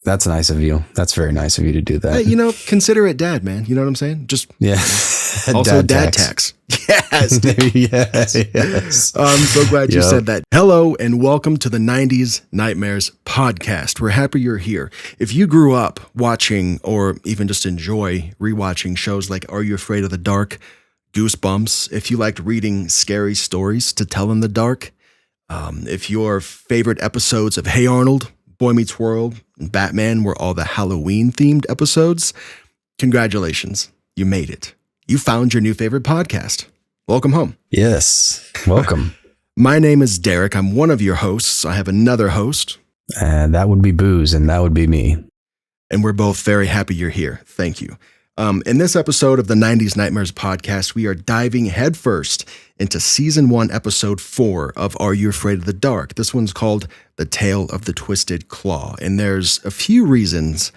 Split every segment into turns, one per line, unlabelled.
That's nice of you. That's very nice of you to do that.
Hey, consider it dad, man. You know what I'm saying? Just
Also
dad tax. Yes.
Yes.
I'm so glad you said that. Hello and welcome to the 90s Nightmares podcast. We're happy you're here. If you grew up watching or even just enjoy rewatching shows like Are You Afraid of the Dark, Goosebumps, if you liked reading scary stories to tell in the dark, if your favorite episodes of Hey Arnold, Boy Meets World, and Batman were all the Halloween-themed episodes, congratulations. You made it. You found your new favorite podcast. Welcome home.
Yes. Welcome.
My name is Darek. I'm one of your hosts. I have another host.
And that would be Booze, and that would be me.
And we're both very happy you're here. Thank you. In this episode of the 90s Nightmares podcast, we are diving headfirst into season 1, episode 4 of Are You Afraid of the Dark? This one's called The Tale of the Twisted Claw. And there's a few reasons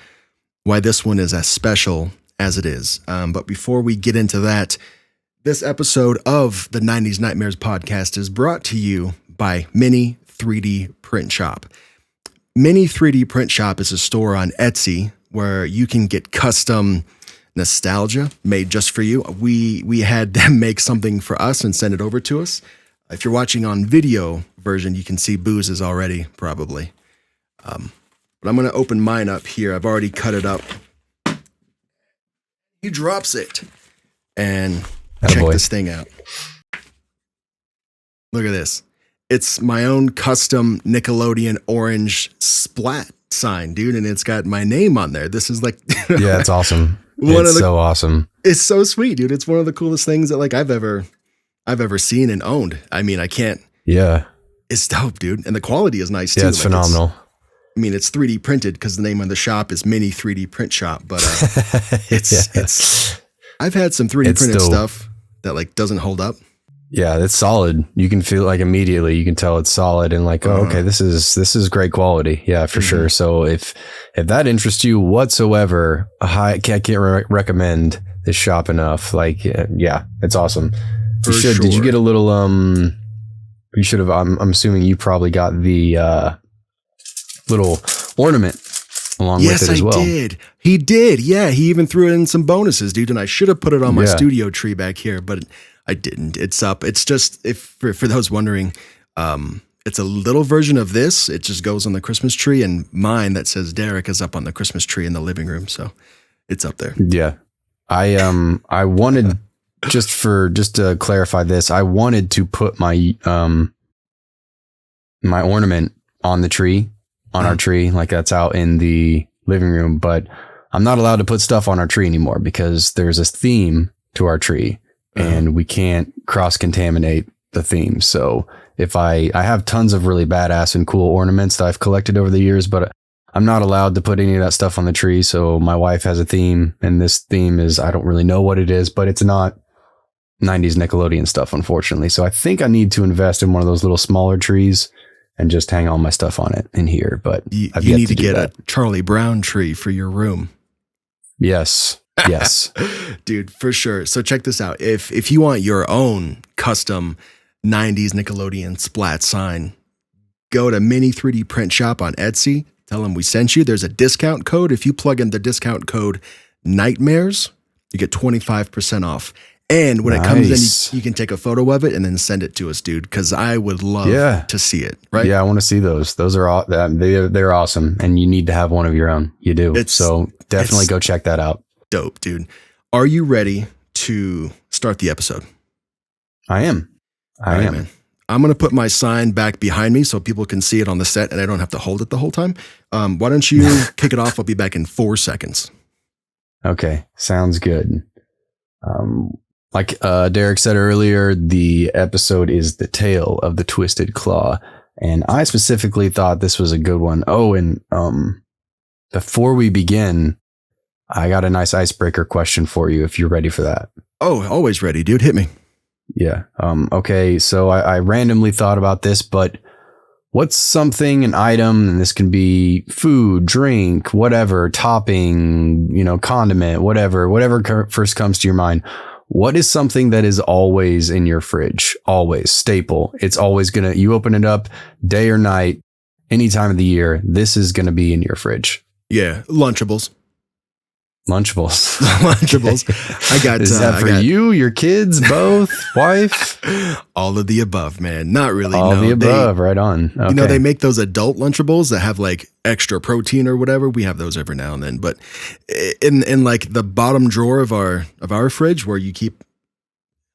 why this one is as special as it is. But before we get into that, this episode of the 90s Nightmares podcast is brought to you by Mini 3D Print Shop. Mini 3D Print Shop is a store on Etsy where you can get custom nostalgia made just for you. We had them make something for us and send it over to us. If you're watching on video version, you can see Booze's already, probably. But I'm going to open mine up here. I've already cut it up. He drops it. And check this thing out. Look at this. It's my own custom Nickelodeon orange splat sign, dude. And it's got my name on there. This is like...
Yeah, it's awesome. It's so awesome.
It's so sweet, dude. It's one of the coolest things that like I've ever seen and owned. I mean, I can't.
Yeah.
It's dope, dude. And the quality is nice too.
Yeah, it's phenomenal.
It's 3D printed because the name of the shop is Mini 3D Print Shop, but it's I've had some 3D printed stuff that like doesn't hold up.
Yeah, it's solid. You can feel like immediately you can tell it's solid and like, oh, okay, this is great quality. Yeah, for sure. So if that interests you whatsoever, I can't recommend this shop enough. Like, yeah, it's awesome. You should. Sure. Did you get a little? You should have. I'm assuming you probably got the little ornament along with it as well.
Yes, I did. He did. Yeah, he even threw in some bonuses, dude. And I should have put it on my studio tree back here, but I didn't. It's up. It's just for those wondering, it's a little version of this. It just goes on the Christmas tree, and mine that says Darek is up on the Christmas tree in the living room. So it's up there.
Yeah, I wanted just to clarify this. I wanted to put my my ornament on the tree, on our tree, like that's out in the living room, but I'm not allowed to put stuff on our tree anymore because there's a theme to our tree. And we can't cross-contaminate the theme. So if I have tons of really badass and cool ornaments that I've collected over the years, but I'm not allowed to put any of that stuff on the tree. So my wife has a theme, and this theme is, I don't really know what it is, but it's not 90s Nickelodeon stuff, unfortunately. So I think I need to invest in one of those little smaller trees and just hang all my stuff on it in here. But
you need to get a Charlie Brown tree for your room.
Yes. Yes.
Dude, for sure. So check this out. If you want your own custom 90s Nickelodeon splat sign, go to Mini 3D Print Shop on Etsy. Tell them we sent you. There's a discount code. If you plug in the discount code Nightmares, you get 25% off. And when it comes in, you can take a photo of it and then send it to us, dude, because I would love to see it. Right?
Yeah, I want to see those. Those are they're awesome, and you need to have one of your own. You do. So definitely go check that out.
Dope, dude. Are you ready to start the episode?
I am. I am.
Man. I'm going to put my sign back behind me so people can see it on the set and I don't have to hold it the whole time. Why don't you kick it off? I'll be back in 4 seconds.
Okay. Sounds good. Like Darek said earlier, the episode is The Tale of the Twisted Claw. And I specifically thought this was a good one. Oh, and before we begin, I got a nice icebreaker question for you if you're ready for that.
Oh, always ready, dude. Hit me.
Yeah. Okay. So I randomly thought about this, but what's something, an item, and this can be food, drink, whatever, topping, condiment, whatever first comes to your mind. What is something that is always in your fridge? Always staple. It's always you open it up day or night, any time of the year. This is going to be in your fridge.
Yeah, Lunchables.
Lunchables.
Lunchables. I got.
Is that for you, your kids, both, wife?
All of the above, man. Not really.
All
no,
the above. Right on. Okay.
You know, they make those adult Lunchables that have like extra protein or whatever. We have those every now and then, but in like the bottom drawer of our fridge where you keep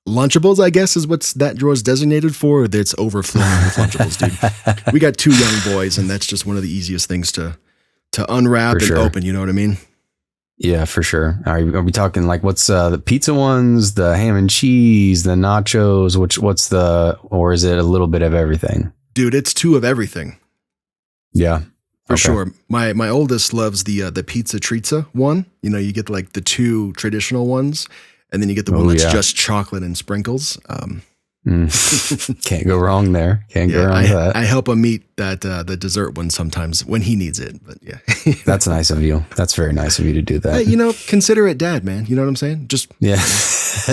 Lunchables, I guess is what's that drawer is designated for. That's overflowing with Lunchables, dude. We got 2 young boys, and that's just one of the easiest things to unwrap and open. You know what I mean?
Yeah, for sure. Are we talking like what's the pizza ones, the ham and cheese, the nachos? Or is it a little bit of everything?
Dude, it's 2 of everything.
Yeah,
for sure. My oldest loves the pizza trizza one. You know, you get like the 2 traditional ones, and then you get the one that's just chocolate and sprinkles.
Can't go wrong there. Can't go wrong with that.
I help him eat that the dessert one sometimes when he needs it. But yeah,
that's nice of you. That's very nice of you to do that.
Hey, you know, consider it dad, man. You know what I'm saying? Just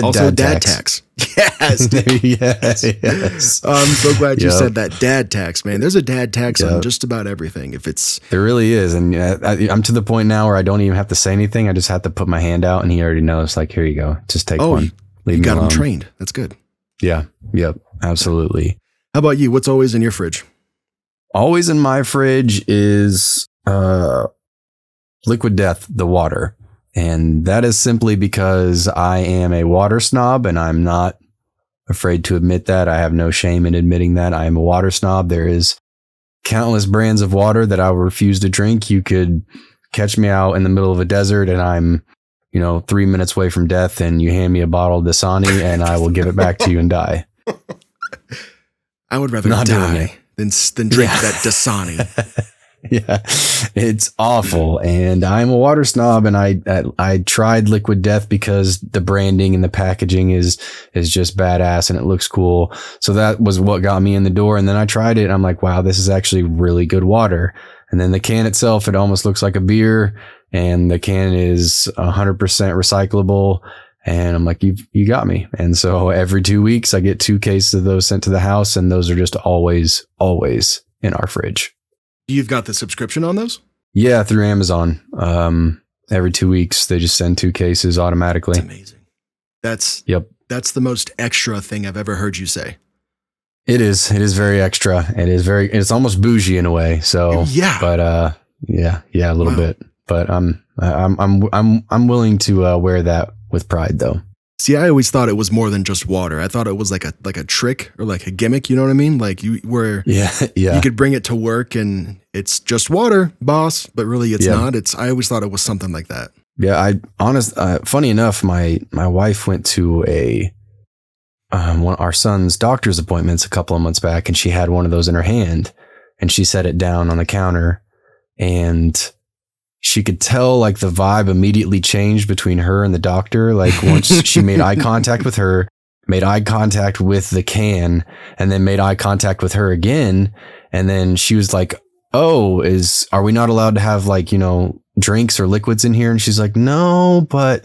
also dad tax. Yes, yes. I'm so glad you said that, dad tax, man. There's a dad tax on just about everything. There
really is, and I'm to the point now where I don't even have to say anything. I just have to put my hand out, and he already knows. Like, here you go. Just take one.
You got him trained. That's good.
Yeah. Yep. Absolutely.
How about you? What's always in your fridge?
Always in my fridge is Liquid Death, the water. And that is simply because I am a water snob, and I'm not afraid to admit that. I have no shame in admitting that. I am a water snob. There is countless brands of water that I will refuse to drink. You could catch me out in the middle of a desert and I'm 3 minutes away from death, and you hand me a bottle of Dasani and I will give it back to you and die.
I would rather die than drink that Dasani.
Yeah, it's awful. And I'm a water snob, and I tried Liquid Death because the branding and the packaging is just badass and it looks cool. So that was what got me in the door. And then I tried it and I'm like, wow, this is actually really good water. And then the can itself, it almost looks like a beer, and the can is 100% recyclable. And I'm like, you got me. And so every 2 weeks I get 2 cases of those sent to the house, and those are just always in our fridge.
You've got the subscription on those?
Yeah, through Amazon. Every 2 weeks they just send 2 cases automatically.
That's amazing. That's the most extra thing I've ever heard you say.
It is very extra. It's almost bougie in a way. So
yeah.
But a little bit. But I'm willing to wear that with pride though.
See, I always thought it was more than just water. I thought it was like a trick or like a gimmick. You know what I mean? Like you could bring it to work and it's just water, boss. But really, it's not. I always thought it was something like that.
Yeah, funny enough, my wife went to our son's doctor's appointments a couple of months back, and she had one of those in her hand, and she set it down on the counter, and she could tell like the vibe immediately changed between her and the doctor. Like once she made eye contact with her, made eye contact with the can, and then made eye contact with her again. And then she was like, oh, are we not allowed to have like, drinks or liquids in here? And she's like, no, but,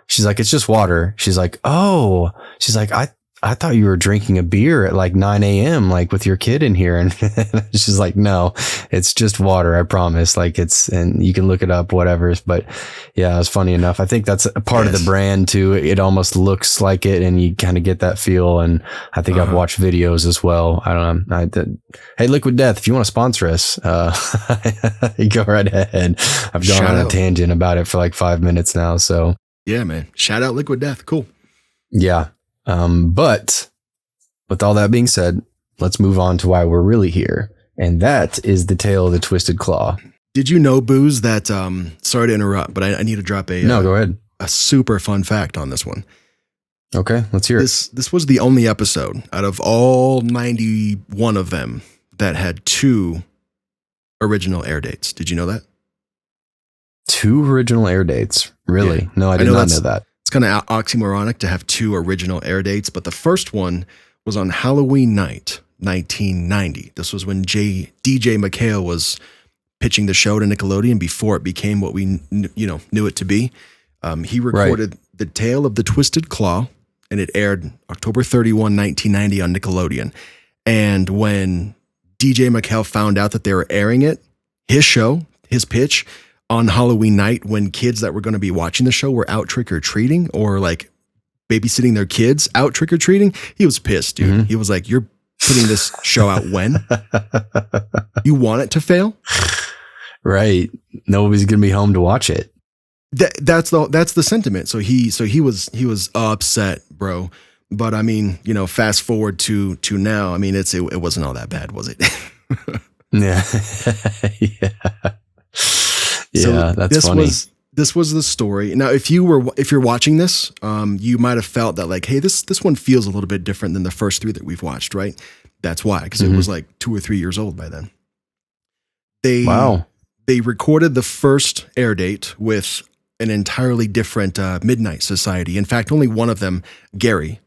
she's like, it's just water. She's like, oh, she's like, I thought you were drinking a beer at like 9 a.m. like with your kid in here. And she's like, no, it's just water. I promise. Like and you can look it up, whatever. But yeah, it was funny enough. I think that's a part of the brand too. It almost looks like it and you kind of get that feel. And I think I've watched videos as well. I don't know. Hey, Liquid Death, if you want to sponsor us, go right ahead. I've gone on a tangent about it for like 5 minutes now. So
yeah, man. Shout out Liquid Death. Cool.
Yeah. But with all that being said, let's move on to why we're really here. And that is the tale of the Twisted Claw.
Did you know, Booze, that, sorry to interrupt, but I need to drop
No, go ahead.
A super fun fact on this one.
Okay, let's hear it.
This was the only episode out of all 91 of them that had 2 original air dates. Did you know that?
2 original air dates? Really?
Yeah.
No, I did not know that.
It's kind of oxymoronic to have 2 original air dates, but the first one was on Halloween night, 1990. This was when DJ McHale was pitching the show to Nickelodeon before it became what we knew it to be. He recorded The Tale of the Twisted Claw, and it aired October 31, 1990 on Nickelodeon. And when DJ McHale found out that they were airing it, his show, his pitch on Halloween night when kids that were going to be watching the show were out trick-or-treating or like babysitting their kids out trick-or-treating, he was pissed, dude.
Mm-hmm.
He was like, you're putting this show out when? You want it to fail?
Right. Nobody's going to be home to watch it.
That's the sentiment. So he was upset, bro. But I mean, you know, fast forward to now. I mean, it wasn't all that bad, was it?
Yeah. Yeah. Yeah, that's funny.
This was the story. Now, if you're watching this, you might have felt that like, hey, this one feels a little bit different than the first 3 that we've watched, right? That's why, because it was like 2 or 3 years old by then. They recorded the first air date with an entirely different Midnight Society. In fact, only one of them, Gary,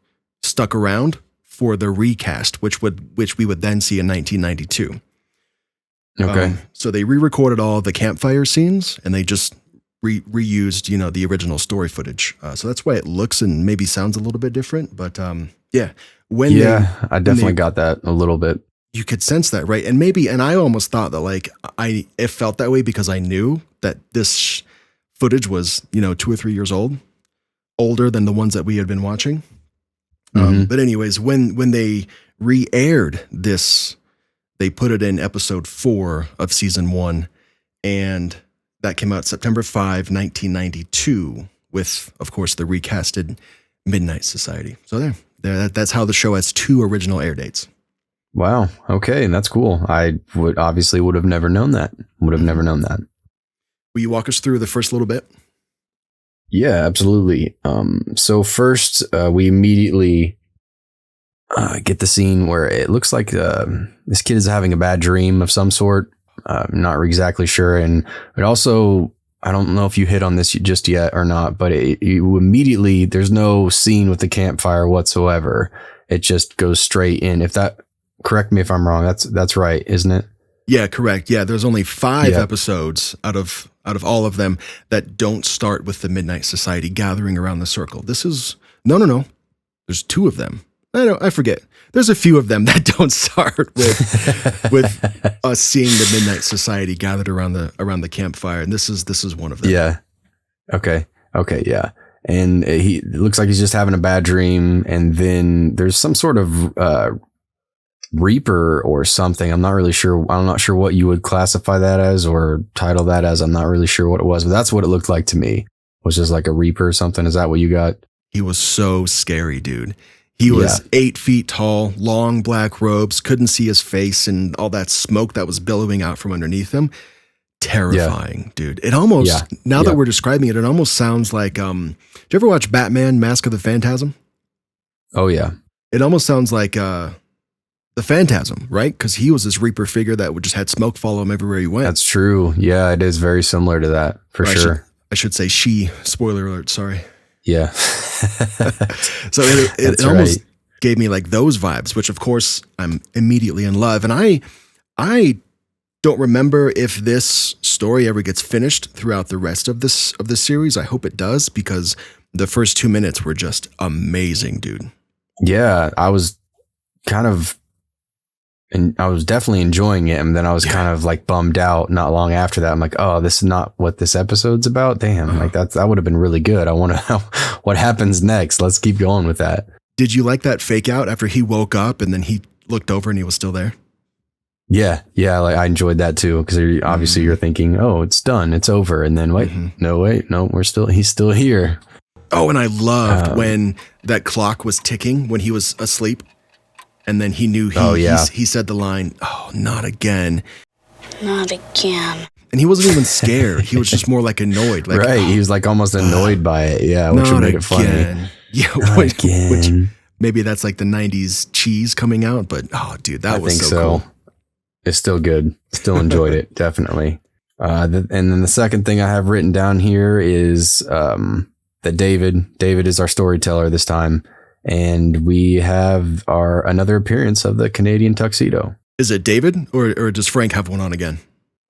stuck around for the recast, which we would then see in 1992.
Okay.
So they re-recorded all the campfire scenes, and they just reused, you know, the original story footage. So that's why it looks and maybe sounds a little bit different. But yeah,
I definitely got that a little bit.
You could sense that, right? And I almost thought that like it felt that way because I knew that this footage was, you know, 2 or 3 years old, older than the ones that we had been watching. But anyways, when they re-aired this, they put it in episode 4 of season 1, and that came out September 5, 1992, with, of course, the recasted Midnight Society. So that's how the show has 2 original air dates.
Wow. Okay, that's cool. I would have never known that.
Will you walk us through the first little bit?
Yeah, absolutely. So first, we immediately get the scene where it looks like this kid is having a bad dream of some sort. I'm not exactly sure. And it also, I don't know if you hit on this just yet or not, but you immediately, there's no scene with the campfire whatsoever. It just goes straight in. Correct me if I'm wrong. That's right, isn't it?
Yeah, correct. Yeah, there's only 5 episodes out of all of them that don't start with the Midnight Society gathering around the circle. This is no. There's 2 of them. I forget. There's a few of them that don't start with us seeing the Midnight Society gathered around the campfire, and this is one of them.
Yeah. Okay. Yeah. And it looks like he's just having a bad dream, and then there's some sort of Reaper or something. I'm not really sure. I'm not sure what you would classify that as or title that as. I'm not really sure what it was, but that's what it looked like to me. Was just like a Reaper or something. Is that what you got?
He was so scary, dude. He was 8 feet tall, long black robes, couldn't see his face, and all that smoke that was billowing out from underneath him. Terrifying, dude. It almost, now that we're describing it, it almost sounds like, did you ever watch Batman, Mask of the Phantasm?
Oh, yeah.
It almost sounds like the Phantasm, right? Because he was this Reaper figure that would just had smoke follow him everywhere he went.
That's true. Yeah, it is very similar to that, for sure.
I should say she. Spoiler alert, sorry.
Yeah.
So it almost gave me like those vibes, which of course I'm immediately in love. And I don't remember if this story ever gets finished throughout the rest of this series. I hope it does, because the first 2 minutes were just amazing, dude.
Yeah, I was definitely enjoying it, and then I was kind of like bummed out not long after that. I'm like, oh, this is not what this episode's about. Damn, like that would have been really good. I want to know what happens next. Let's keep going with that.
Did you like that fake out after he woke up and then he looked over and he was still there?
Yeah, like I enjoyed that too, because obviously you're thinking, oh, it's done, it's over, and then wait, he's still here.
Oh, and I loved when that clock was ticking when he was asleep. And then he knew he said the line, oh, not again.
Not again.
And he wasn't even scared. He was just more like annoyed. Like,
right. He was like almost annoyed by it. Yeah. Which would make it funny.
Yeah. Which maybe that's like the 90s cheese coming out. But, oh, dude, that was so cool.
It's still good. Still enjoyed it. Definitely. And then the second thing I have written down here is that David is our storyteller this time. And we have another appearance of the Canadian tuxedo.
Is it David or does Frank have one on again?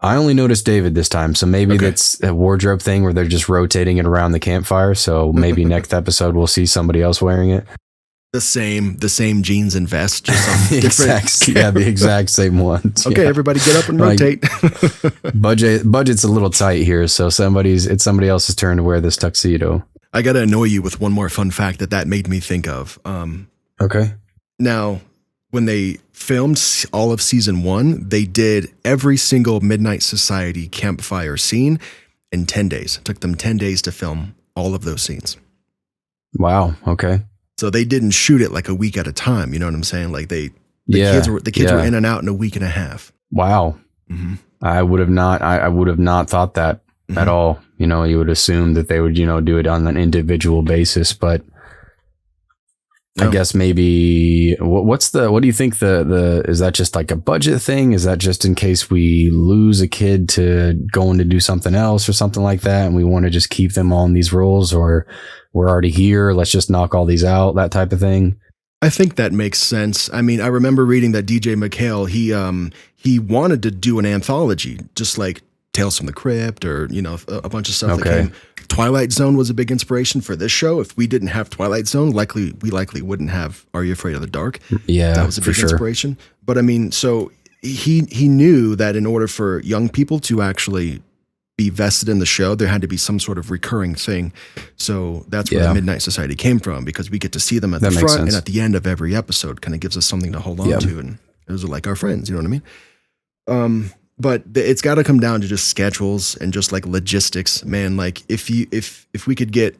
I only noticed David this time. So maybe that's a wardrobe thing where they're just rotating it around the campfire. So maybe next episode we'll see somebody else wearing it.
The same jeans and vest, just on different.
The exact same ones.
Okay, everybody get up and rotate.
Budget's a little tight here, so it's somebody else's turn to wear this tuxedo.
I gotta annoy you with one more fun fact that made me think of.
Okay.
Now, when they filmed all of season 1, they did every single Midnight Society campfire scene in 10 days. It took them 10 days to film all of those scenes.
Wow. Okay.
So they didn't shoot it like a week at a time. You know what I'm saying? Like the kids were in and out in a week and a half.
Wow. Mm-hmm. I would have not thought that at all. You know, you would assume that they would, do it on an individual basis, but no. I guess maybe what do you think is that just like a budget thing? Is that just in case we lose a kid to going to do something else or something like that, and we want to just keep them on these roles, or we're already here, let's just knock all these out, that type of thing?
I think that makes sense. I mean, I remember reading that DJ McHale, he wanted to do an anthology, just like Tales from the Crypt or, a bunch of stuff that came. Twilight Zone was a big inspiration for this show. If we didn't have Twilight Zone, we likely wouldn't have Are You Afraid of the Dark?
Yeah,
that was a big inspiration. But I mean, so he knew that in order for young people to actually be vested in the show, there had to be some sort of recurring thing. So that's where the Midnight Society came from, because we get to see them at the front and at the end of every episode. Kind of gives us something to hold on to, and those are like our friends. You know what I mean? But it's got to come down to just schedules and just like logistics, man. Like if we could get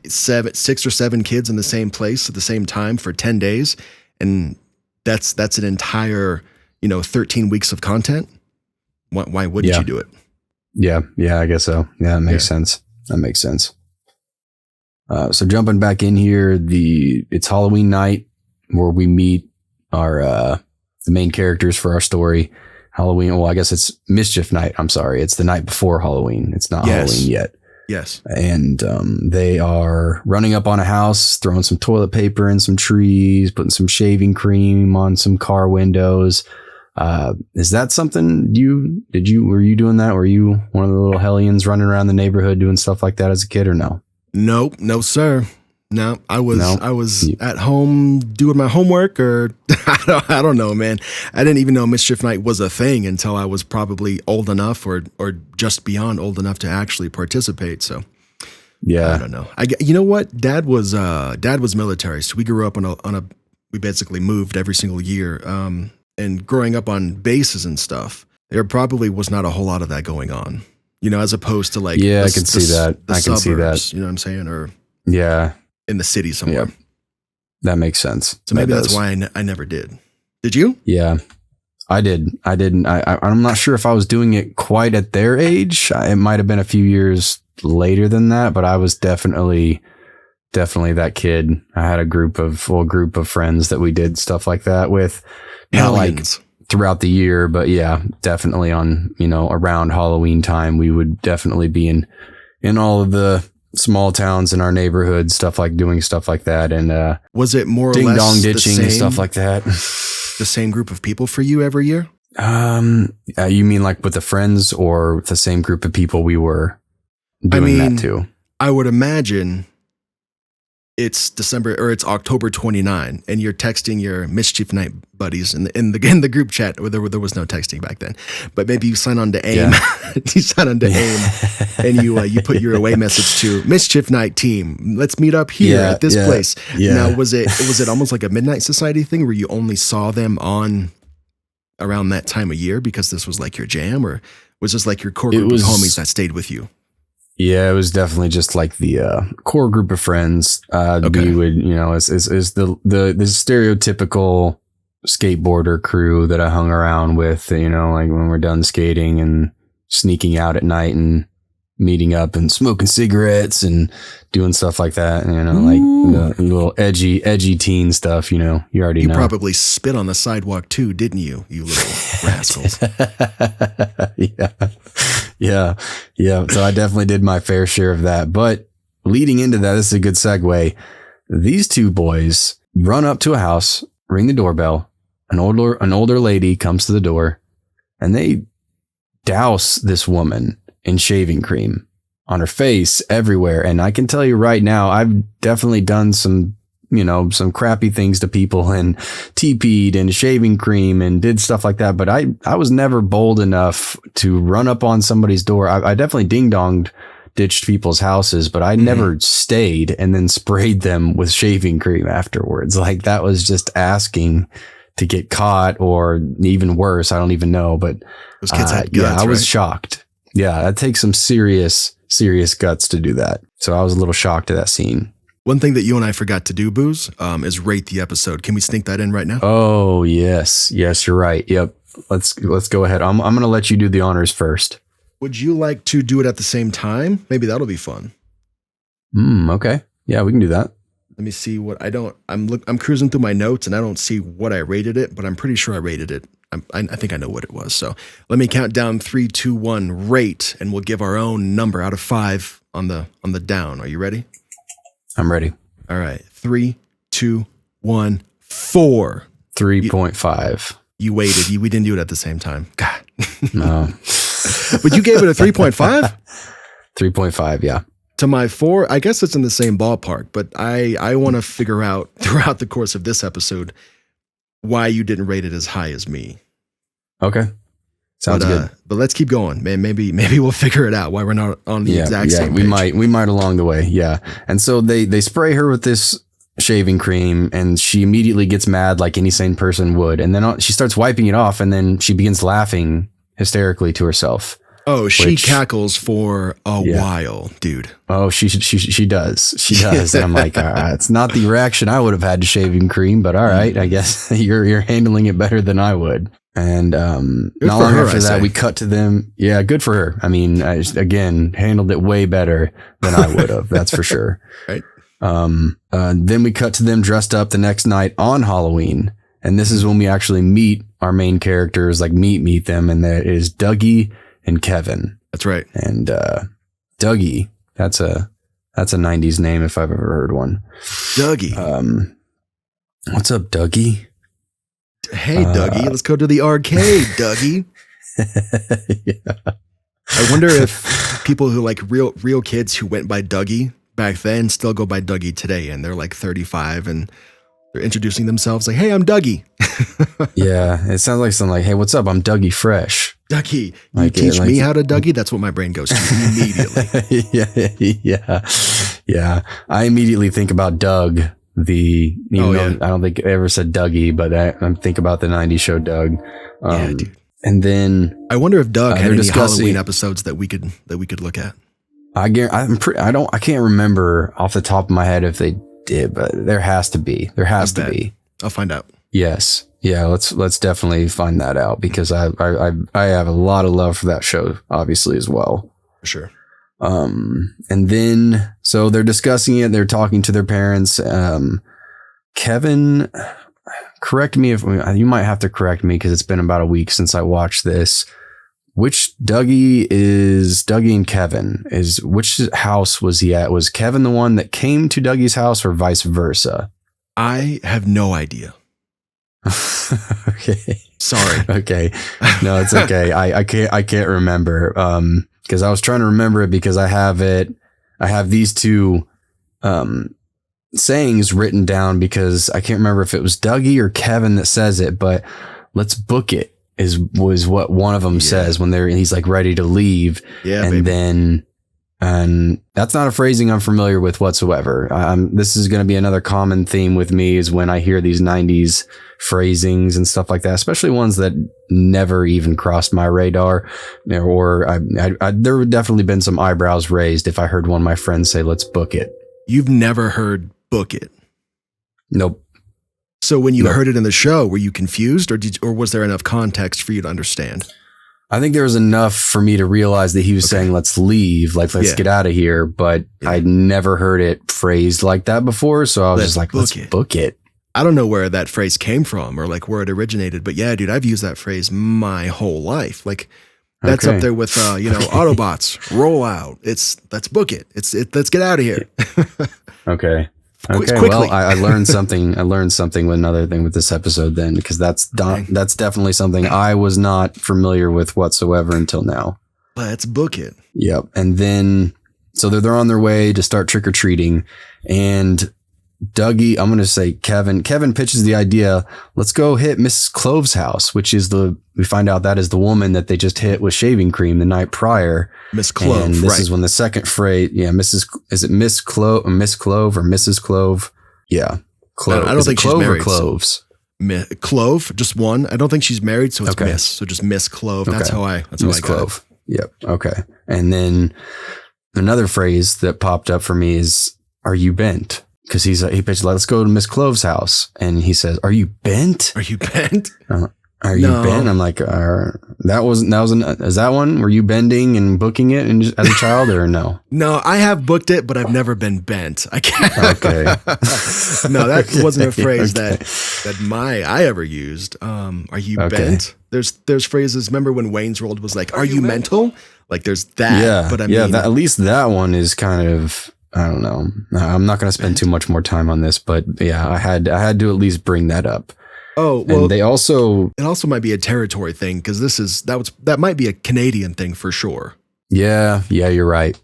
6 or 7 kids in the same place at the same time for 10 days, and that's an entire 13 weeks of content. Why wouldn't you do it?
Yeah, I guess so. Yeah, that makes sense. That makes sense. So jumping back in here, it's Halloween night where we meet our the main characters for our story. Halloween. Well, I guess it's Mischief Night. I'm sorry. It's the night before Halloween. It's not Halloween yet.
Yes. And
they are running up on a house, throwing some toilet paper in some trees, putting some shaving cream on some car windows. Is that something were you doing that? Were you one of the little hellions running around the neighborhood doing stuff like that as a kid, or no?
Nope. No, sir. No, I was at home doing my homework, or I don't know, man. I didn't even know Mischief Night was a thing until I was probably old enough or just beyond old enough to actually participate. So yeah, I don't know. You know what? Dad was military, so we grew up we basically moved every single year. And growing up on bases and stuff, there probably was not a whole lot of that going on, as opposed to like,
I can see that. I can see that.
You know what I'm saying? Or in the city somewhere.
Yeah. That makes sense.
So maybe that's why I never did. Did you?
Yeah, I did. I didn't. I'm not sure if I was doing it quite at their age. It might have been a few years later than that, but I was definitely that kid. I had a group of friends that we did stuff like that with. Not like throughout the year, but yeah, definitely on, around Halloween time, we would definitely be in all of the small towns in our neighborhood, doing stuff like that. And
was it more or
ding
less
dong ditching and stuff like that?
The same group of people for you every year?
You mean like with the friends, or the same group of people we were doing that to?
I would imagine it's October 29, and you're texting your Mischief Night buddies in the group chat. There was no texting back then, but maybe you sign on to AIM. Yeah. You sign on to AIM, and you put your away message to Mischief Night team. Let's meet up here at this place. Yeah. Now, was it almost like a Midnight Society thing where you only saw them on around that time of year because this was like your jam, or was this like your core group of homies that stayed with you?
Yeah, it was definitely just like the core group of friends. We would, is the stereotypical skateboarder crew that I hung around with, like when we're done skating and sneaking out at night and meeting up and smoking cigarettes and doing stuff like that, like the little edgy teen stuff, you already know.
You probably spit on the sidewalk too, didn't you? You little rascals.
Yeah. So I definitely did my fair share of that. But leading into that, this is a good segue. These two boys run up to a house, ring the doorbell. An older lady comes to the door, and they douse this woman in shaving cream on her face everywhere. And I can tell you right now, I've definitely done some some crappy things to people and TP'd and shaving cream and did stuff like that. But I was never bold enough to run up on somebody's door. I definitely ding-donged, ditched people's houses, but I never stayed and then sprayed them with shaving cream afterwards. Like, that was just asking to get caught, or even worse. I don't even know, but
those kids had guts,
I was
right?
shocked. Yeah. That takes some serious guts to do that. So I was a little shocked at that scene.
One thing that you and I forgot to do, Booze, is rate the episode. Can we sneak that in right now?
Oh, yes. Yes, you're right. Yep. Let's go ahead. I'm going to let you do the honors first.
Would you like to do it at the same time? Maybe that'll be fun.
Okay. Yeah, we can do that.
Let me see what I'm cruising through my notes and I don't see what I rated it, but I'm pretty sure I rated it. I think I know what it was. So let me count down 3, 2, 1, rate, and we'll give our own number out of 5 on the down. Are you ready?
I'm ready.
All right. 3, 2, 1, 4.
3.5.
You waited. We didn't do it at the same time. God.
No.
But you gave it a 3.5?
3.5, yeah.
To my 4, I guess it's in the same ballpark, but I want to figure out throughout the course of this episode why you didn't rate it as high as me.
Okay. Sounds good.
But let's keep going, man. Maybe we'll figure it out why we're not on the exact same page.
We might along the way. Yeah. And so they spray her with this shaving cream and she immediately gets mad like any sane person would. And then she starts wiping it off and then she begins laughing hysterically to herself.
Oh, she cackles for a while, dude.
Oh, she does. She does. And I'm like, it's not the reaction I would have had to shaving cream, but all right, I guess you're handling it better than I would. And not long after that, we cut to them. Yeah, good for her. I mean, again, handled it way better than I would have. That's for sure.
Right.
Then we cut to them dressed up the next night on Halloween. And this is when we actually meet our main characters, like meet them. And there is Dougie and Kevin.
That's right.
And Dougie, that's a 90s name if I've ever heard one.
Dougie.
What's up, Dougie?
Hey, Dougie, let's go to the arcade, Dougie.
Yeah.
I wonder if people who like real kids who went by Dougie back then still go by Dougie today, and they're like 35 and they're introducing themselves like, "Hey, I'm Dougie."
Yeah, it sounds like something like, "Hey, what's up? I'm Dougie Fresh."
Dougie, you teach me how to Dougie? That's what my brain goes to immediately.
Yeah. I immediately think about Doug. I don't think I ever said Dougie, but I think about the 90s show Doug.
Yeah, dude.
And then
I wonder if Doug had any Halloween episodes that we could look at.
I can't remember off the top of my head if they did, but there has to be. There has to be.
I'll find out.
Yes. Yeah, let's definitely find that out because I have a lot of love for that show, obviously, as well.
For sure.
And then so they're discussing it, they're talking to their parents. Kevin, correct me if you might have to correct me because it's been about a week since I watched this. Which Dougie and Kevin which house was he at? Was Kevin the one that came to Dougie's house or vice versa?
I have no idea.
Okay.
Sorry.
Okay. No, it's okay. I can't remember. Because I was trying to remember it because I have these two sayings written down because I can't remember if it was Dougie or Kevin that says it, but let's book it was what one of them says when he's like ready to leave. Yeah. And that's not a phrasing I'm familiar with whatsoever. This is going to be another common theme with me is when I hear these 90s phrasings and stuff like that, especially ones that never even crossed my radar. Or there would definitely been some eyebrows raised if I heard one of my friends say, "Let's book it."
You've never heard "book it"?
Nope.
So when you heard it in the show, were you confused or was there enough context for you to understand?
I think there was enough for me to realize that he was saying, "Let's leave, let's get out of here." But I'd never heard it phrased like that before. So I was just like, let's book it.
I don't know where that phrase came from or like where it originated, but yeah, dude, I've used that phrase my whole life. Like that's up there with, Autobots, roll out. Let's book it. Let's get out of here.
Okay.
Quickly.
Well, I learned something. I learned something with another thing with this episode then, because that's definitely something I was not familiar with whatsoever until now.
Let's book it.
Yep. And then, so they're on their way to start trick or treating, and Dougie, I'm going to say Kevin pitches the idea. Let's go hit Mrs. Clove's house, which is we find out that is the woman that they just hit with shaving cream the night prior.
Miss Clove.
And this is when the second phrase, is it Miss Clove or Mrs. Clove? Yeah. Clove.
I don't think she's married.
Or Cloves.
Clove, just one. I don't think she's married, so it's Miss. So just Miss Clove. That's how I
Miss Clove. Yep. Okay. And then another phrase that popped up for me is, "Are you bent?" Because he pitched, let's go to Miss Clove's house. And he says, "Are you bent?
Are you bent?
Are you bent?" I'm like, is that one? Were you bending and booking it as a child or no?
No, I have booked it, but I've never been bent. I can't.
Okay.
No, that wasn't a phrase that I ever used. Are you bent? There's phrases. Remember when Wayne's World was like, "Are you mental?" Like there's that.
Yeah.
But I mean,
at least that one is kind of, I don't know. I'm not going to spend too much more time on this, but yeah, I had to at least bring that up.
Oh, well,
and it also
might be a territory thing because that might be a Canadian thing for sure.
Yeah, you're right.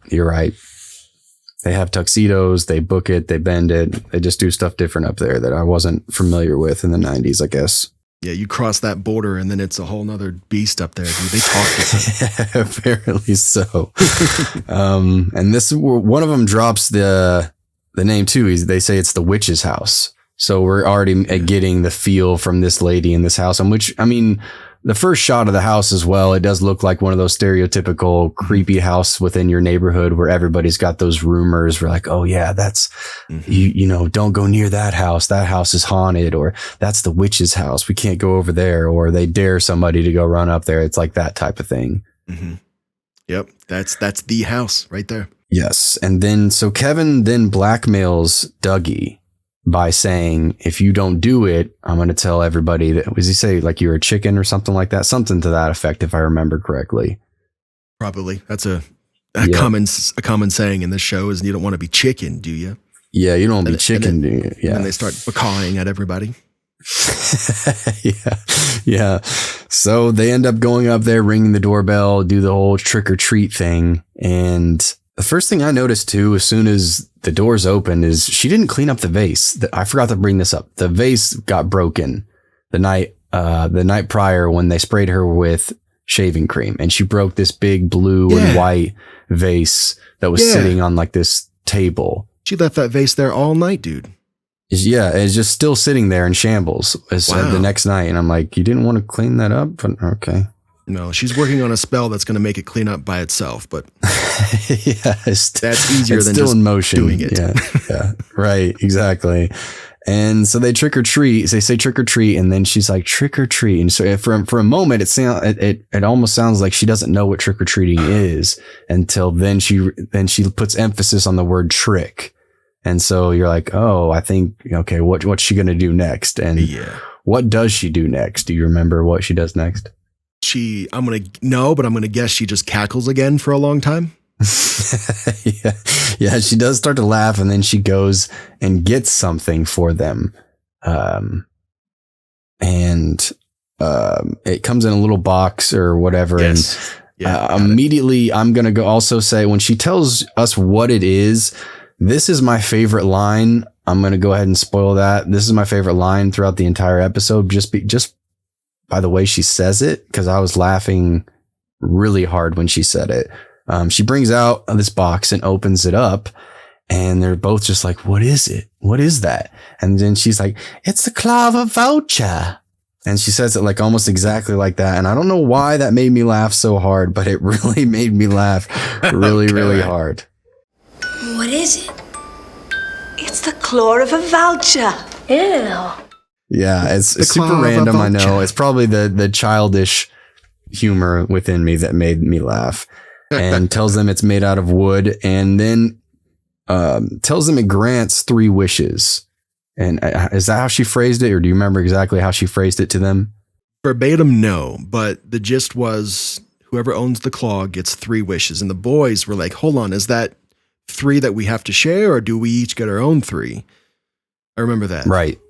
They have tuxedos, they book it, they bend it. They just do stuff different up there that I wasn't familiar with in the 90s, I guess.
Yeah, you cross that border and then it's a whole nother beast up there, dude. They talk different.
Apparently so. And this, one of them drops the name too. They say it's the witch's house. So we're already getting the feel from this lady in this house, the first shot of the house as well, it does look like one of those stereotypical creepy house within your neighborhood where everybody's got those rumors. We're like, oh yeah, that's, don't go near that house. That house is haunted, or that's the witch's house. We can't go over there, or they dare somebody to go run up there. It's like that type of thing.
Mm-hmm. Yep. That's the house right there.
Yes. And then, so Kevin then blackmails Dougie by saying, if you don't do it, I'm going to tell everybody that, was he say like you're a chicken or something like that? Something to that effect, if I remember correctly.
Probably. That's a common saying in this show is you don't want to be chicken, do you?
Yeah, you don't want to be chicken, do you? Yeah.
And they start cawing at everybody.
Yeah. So they end up going up there, ringing the doorbell, do the whole trick or treat thing. And the first thing I noticed too, as soon as the doors opened, is she didn't clean up the vase. I forgot to bring this up. The vase got broken the night prior when they sprayed her with shaving cream, and she broke this big blue and white vase that was sitting on like this table.
She left that vase there all night, dude.
Yeah, it's just still sitting there in shambles the next night. And I'm like, you didn't want to clean that up? But okay.
No, she's working on a spell that's going to make it clean up by itself, but
that's
easier than
still
just
in motion.
Doing it.
Yeah, right, exactly. And so they trick or treat. They say trick or treat, and then she's like trick or treat. And so for a moment, it almost sounds like she doesn't know what trick or treating is until then she puts emphasis on the word trick. And so you're like, oh, I think, okay, what's she gonna do next? And what does she do next? Do you remember what she does next?
I'm gonna guess she just cackles again for a long time.
Yeah, she does start to laugh, and then she goes and gets something for them. And it comes in a little box or whatever.
Yes.
And immediately I'm going to go also say, when she tells us what it is, this is my favorite line. I'm going to go ahead and spoil that. This is my favorite line throughout the entire episode. Just by the way she says it, because I was laughing really hard when she said it. She brings out this box and opens it up, and they're both just like, what is it? What is that? And then she's like, it's the Clava voucher. And she says it like almost exactly like that. And I don't know why that made me laugh so hard, but it really made me laugh really hard.
What is it? It's the claw of a vulture. Ew.
Yeah, it's super random, I know. It's probably the childish humor within me that made me laugh. And tells them it's made out of wood, and then tells them it grants 3 wishes. And is that how she phrased it, or do you remember exactly how she phrased it to them?
Verbatim, no, but the gist was whoever owns the claw gets 3 wishes. And the boys were like, hold on, is that 3 that we have to share, or do we each get our own 3? I remember that.
Right.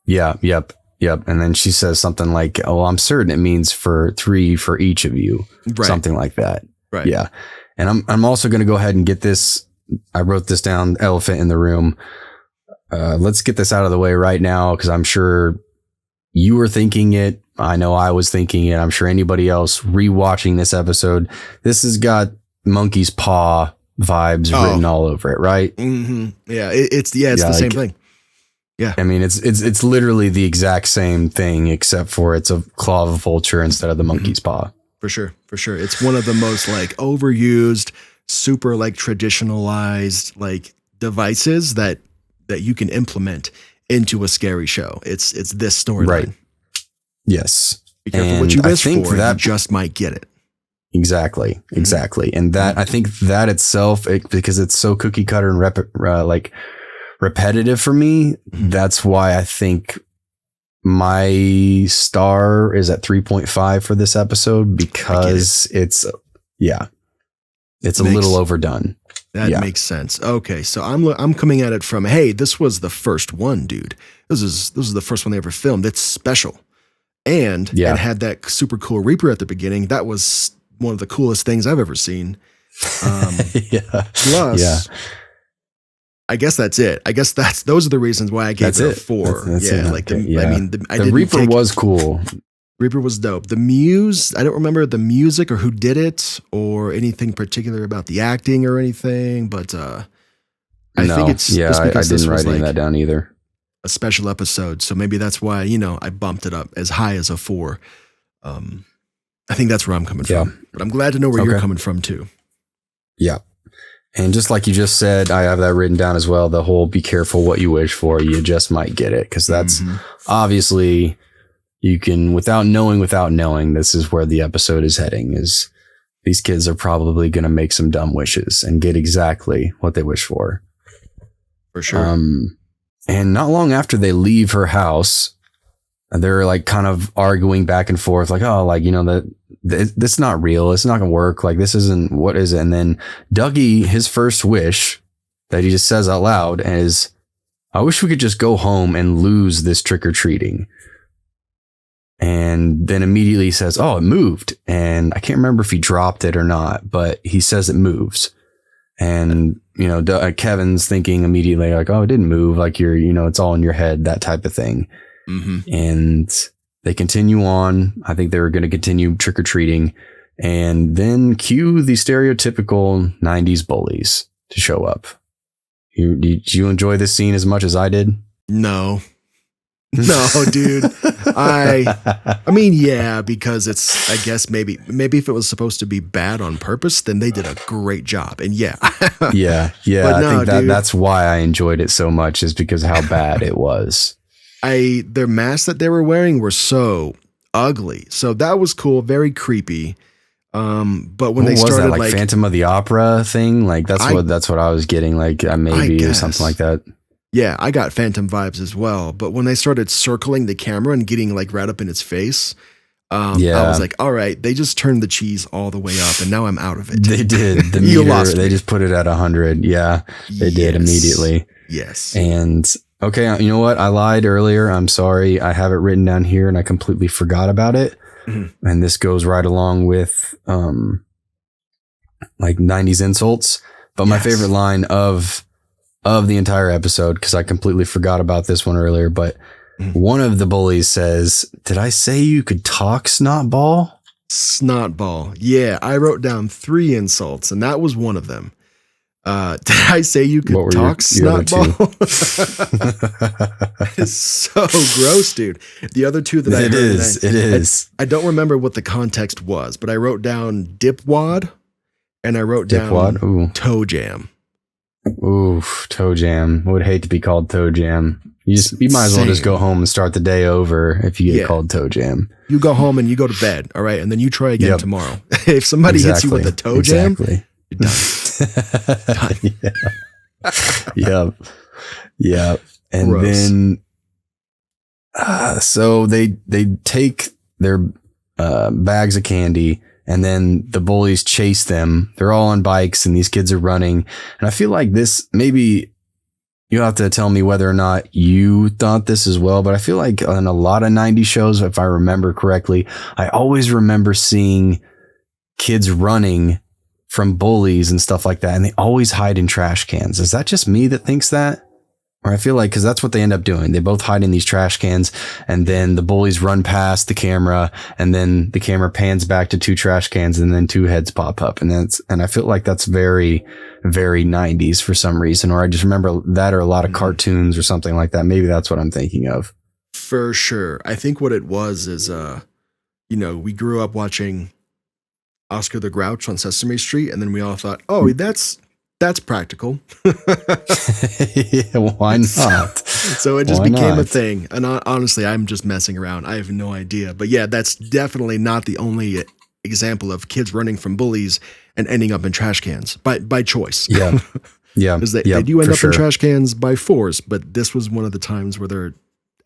Yeah. Yep. And then she says something like, oh, I'm certain it means for 3 for each of you. Right. Something like that.
Right.
Yeah. And I'm also going to go ahead and get this. I wrote this down, elephant in the room. let's get this out of the way right now, because I'm sure you were thinking it. I know I was thinking it. I'm sure anybody else rewatching this episode, this has got monkey's paw vibes written all over it, right?
Mm-hmm. Yeah, it's the same thing. Yeah,
I mean, it's literally the exact same thing, except for it's a claw of a vulture instead of the monkey's paw.
For sure. It's one of the most like overused, super like traditionalized like devices that you can implement into a scary show. It's this storyline.
Right. Yes.
Be careful what you wish for. You just might get it.
Exactly. And that, I think that itself, because it's so cookie cutter and repetitive for me, that's why I think my star is at 3.5 for this episode, because it's a little overdone.
That makes sense. Okay, so I'm coming at it from, hey, this was the first one, dude. This is the first one they ever filmed. It's special. And it had that super cool Reaper at the beginning. That was one of the coolest things I've ever seen. Plus, I guess that's it. I guess those are the reasons why I gave it a 4. The
Reaper was cool.
Reaper was dope. I don't remember the music or who did it or anything particular about the acting or anything, but I think it's just because
I didn't write any of that down either.
A special episode, so maybe that's why I bumped it up as high as a 4. I think that's where I'm coming from, but I'm glad to know where you're coming from too. Yeah.
And just like you just said, I have that written down as well. The whole be careful what you wish for. You just might get it. Because that's obviously, you can, without knowing, this is where the episode is heading, is these kids are probably going to make some dumb wishes and get exactly what they wish for.
For sure.
And not long after they leave her house, they're like kind of arguing back and forth, like, oh, like, that's not real. It's not going to work. Like, this isn't, what is it? And then Dougie, his first wish that he just says out loud is, I wish we could just go home and lose this trick or treating. And then immediately says, oh, it moved. And I can't remember if he dropped it or not, but he says it moves. And, Kevin's thinking immediately like, oh, it didn't move. Like it's all in your head, that type of thing. Mm-hmm. And they continue on. I think they were going to continue trick or treating, and then cue the stereotypical 90s bullies to show up. Did you enjoy this scene as much as I did?
No, dude. I mean, yeah, because it's, I guess maybe if it was supposed to be bad on purpose, then they did a great job. And yeah.
yeah. I think that's why I enjoyed it so much, is because how bad it was.
Their masks that they were wearing were so ugly. So that was cool. Very creepy. But when they started
like Phantom of the Opera thing, like that's what I was getting, like maybe or something like that.
Yeah, I got Phantom vibes as well. But when they started circling the camera and getting like right up in its face, I was like, all right, they just turned the cheese all the way up, and now I'm out of it.
They did. The meter, they just put it at 100. Yeah, they did immediately.
Yes.
And okay, you know what? I lied earlier. I'm sorry. I have it written down here, and I completely forgot about it. Mm-hmm. And this goes right along with like 90s insults. But my favorite line of the entire episode, because I completely forgot about this one earlier, but one of the bullies says, "Did I say you could talk, snotball?"
Snotball. Yeah, I wrote down 3 insults, and that was one of them. Did I say you could talk, snotball? It's so gross, dude. The other 2 that
it is.
I don't remember what the context was, but I wrote down dipwad, and I wrote down toe jam.
Ooh, toe jam. I would hate to be called toe jam. You might as well just go home and start the day over if you get called toe jam.
You go home and you go to bed, all right? And then you try again tomorrow. If somebody hits you with a toe jam, you're done. Yep. And gross. Then so they take their bags of candy, and then the bullies chase them. They're all on bikes, and these kids are running. And I feel like this, maybe you'll have to tell me whether or not you thought this as well, but I feel like on a lot of 90s shows, if I remember correctly, I always remember seeing kids running from bullies and stuff like that, and they always hide in trash cans. Is that just me that thinks that?
Or I feel like, because that's what they end up doing. They both hide in these trash cans, and then the bullies run past the camera, and then the camera pans back to 2 trash cans, and then 2 heads pop up. And I feel like that's very, very 90s for some reason. Or I just remember that, or a lot of cartoons or something like that. Maybe that's what I'm thinking of.
For sure. I think what it was is, we grew up watching Oscar the Grouch on Sesame Street, and then we all thought, oh, that's practical.
Yeah, why not?
So it just became a thing. And honestly, I'm just messing around. I have no idea. But yeah, that's definitely not the only example of kids running from bullies and ending up in trash cans by choice.
Yeah. Yeah.
Because they do end up in trash cans by force, but this was one of the times where they're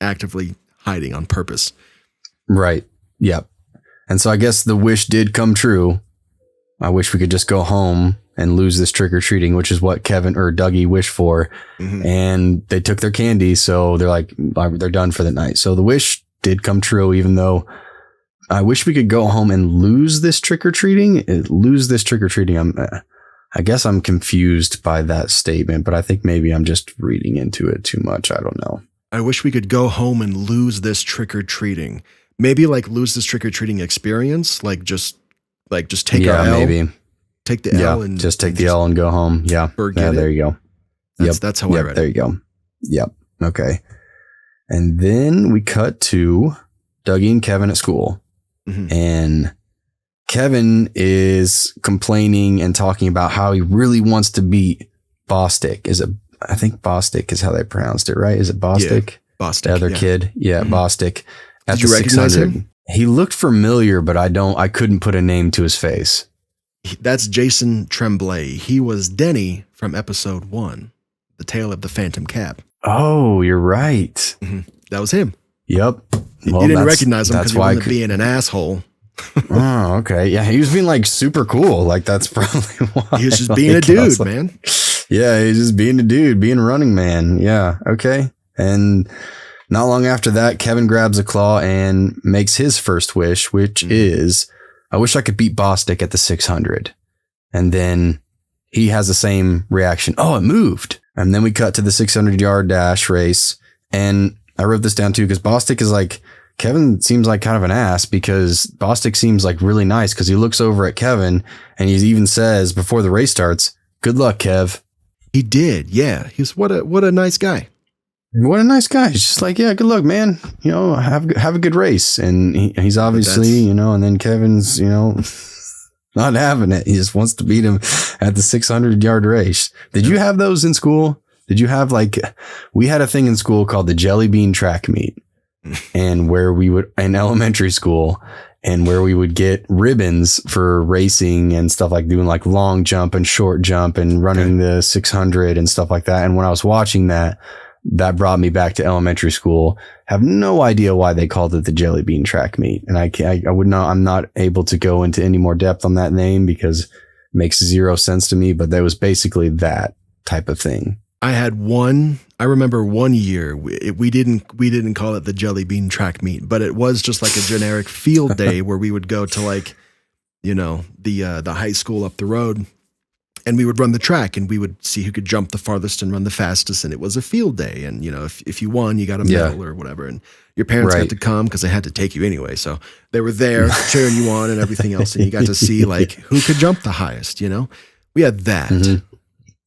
actively hiding on purpose.
Right. Yep. And so I guess the wish did come true. I wish we could just go home and lose this trick-or-treating, which is what Kevin or Dougie wished for. Mm-hmm. And they took their candy, so they're like, they're done for the night. So the wish did come true, even though I wish we could go home and lose this trick-or-treating. I guess I'm confused by that statement, but I think maybe I'm just reading into it too much. I don't know.
I wish we could go home and lose this trick-or-treating. Maybe like lose this trick-or-treating experience, just take our L.
Maybe.
Take the L and
just take the L and go home. Yeah. There you go.
That's how I read it.
There you go. Yep. Okay. And then we cut to Dougie and Kevin at school. Mm-hmm. And Kevin is complaining and talking about how he really wants to beat Bostic. I think Bostic is how they pronounced it, right? Is it Bostic?
Yeah, Bostic.
The other kid. Yeah, mm-hmm. Bostic.
Did you recognize him?
He looked familiar, but I couldn't put a name to his face.
That's Jason Tremblay. He was Denny from episode 1, The Tale of the Phantom Cab.
Oh, you're right.
Mm-hmm. That was him.
Yep.
Well, you didn't recognize him because he wasn't being an asshole.
Oh, okay. Yeah, he was being like super cool. Like that's probably why.
He was just being a dude, man.
Yeah, he's just being a dude, being a running man. Yeah, okay. And not long after that, Kevin grabs a claw and makes his first wish, which is, I wish I could beat Bostic at the 600. And then he has the same reaction. Oh, it moved. And then we cut to the 600-yard dash race. And I wrote this down too, because Bostic is like, Kevin seems like kind of an ass, because Bostic seems like really nice, because he looks over at Kevin and he even says before the race starts, "Good luck, Kev."
He did. Yeah. He's what a nice guy.
What a nice guy. He's just like, yeah, good luck, man. Have a good race. And he's obviously, and then Kevin's, not having it. He just wants to beat him at the 600-yard race. Did you have those in school? Did you have we had a thing in school called the jelly bean track meet, and where we would, in elementary school, and where we would get ribbons for racing and stuff, like doing like long jump and short jump and running the 600 and stuff like that. And when I was watching that brought me back to elementary school. Have no idea why they called it the jelly bean track meet. And I'm not able to go into any more depth on that name because it makes zero sense to me, but that was basically that type of thing.
I remember one year we didn't call it the jelly bean track meet, but it was just like a generic field day where we would go to the high school up the road, and we would run the track and we would see who could jump the farthest and run the fastest. And it was a field day. And, if you won, you got a medal or whatever. And your parents got to come because they had to take you anyway. So they were there cheering you on and everything else. And you got to see who could jump the highest, We had that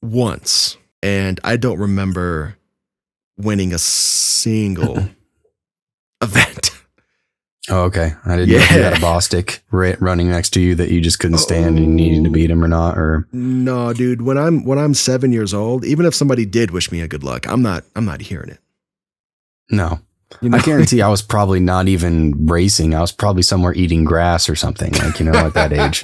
once. And I don't remember winning a single event.
Oh, okay. I didn't know if you had a Bostic running next to you that you just couldn't stand and you needed to beat him or not. Or
no, dude. When I'm 7 years old, even if somebody did wish me a good luck, I'm not hearing it.
No, I guarantee I was probably not even racing. I was probably somewhere eating grass or something, at that age.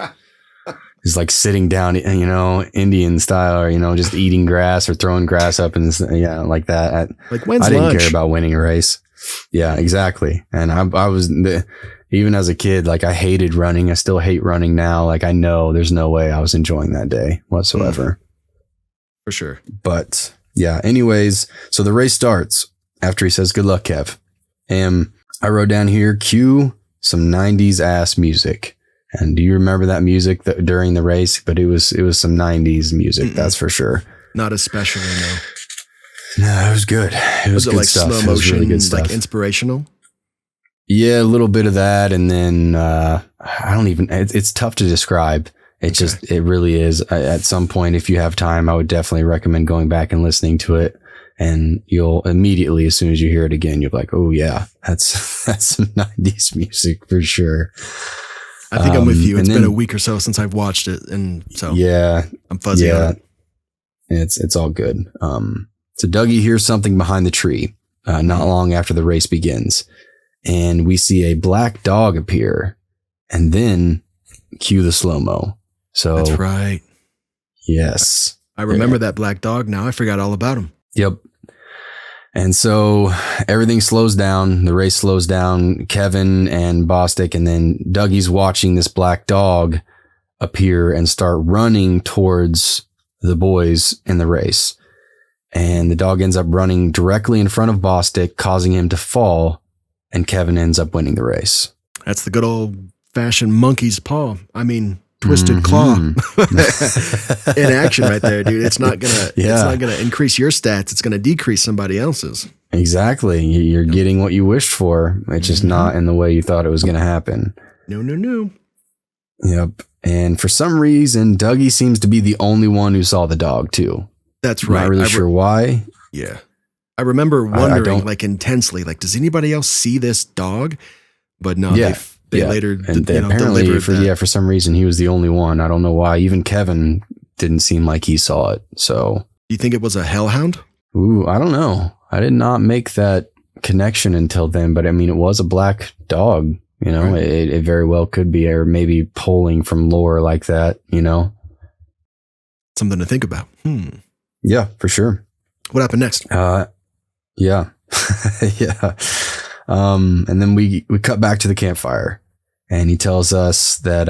It's like sitting down, Indian style, or, just eating grass or throwing grass up and like that.
When's
I didn't
lunch?
care about winning a race. Yeah, exactly. And I was, even as a kid, I hated running. I still hate running now. I know there's no way I was enjoying that day whatsoever.
For sure.
But yeah, anyways, so the race starts after he says, "Good luck, Kev." And I wrote down here, cue some 90s ass music. And do you remember that music during the race? But it was some 90s music, that's for sure.
Not especially, no.
No, it was good. It was
Was it
good
like
stuff.
slow
It was
motion,
really good stuff.
like inspirational?
Yeah, a little bit of that, and then I don't even. It's tough to describe. It really is. At some point, if you have time, I would definitely recommend going back and listening to it. And you'll immediately, as soon as you hear it again, you're like, "Oh yeah, that's some '90s music for sure."
I think I'm with you. It's been a week or so since I've watched it, and so
yeah,
I'm fuzzy on it.
It's all good. So Dougie hears something behind the tree, not long after the race begins, and we see a black dog appear, and then cue the slow-mo. So
that's right.
Yes,
I remember that black dog. Now I forgot all about him.
Yep. And so everything slows down. The race slows down. Kevin and Bostic, and then Dougie's watching this black dog appear and start running towards the boys in the race. And the dog ends up running directly in front of Bostic, causing him to fall. And Kevin ends up winning the race.
That's the good old fashioned monkey's paw. I mean, twisted claw in action right there, dude. It's not gonna increase your stats. It's gonna decrease somebody else's.
Exactly. You're getting what you wished for. It's just not in the way you thought it was going to happen.
No.
Yep. And for some reason, Dougie seems to be the only one who saw the dog too.
That's right.
Not really sure why.
Yeah. I remember wondering intensely, does anybody else see this dog? But no, they later
apparently for some reason he was the only one. I don't know why. Even Kevin didn't seem like he saw it. So
do you think it was a hellhound?
Ooh, I don't know. I did not make that connection until then, but I mean, it was a black dog, right. It very well could be, or maybe pulling from lore like that,
Something to think about.
Yeah, for sure.
What happened next?
Yeah. Yeah. And then we cut back to the campfire, and he tells us that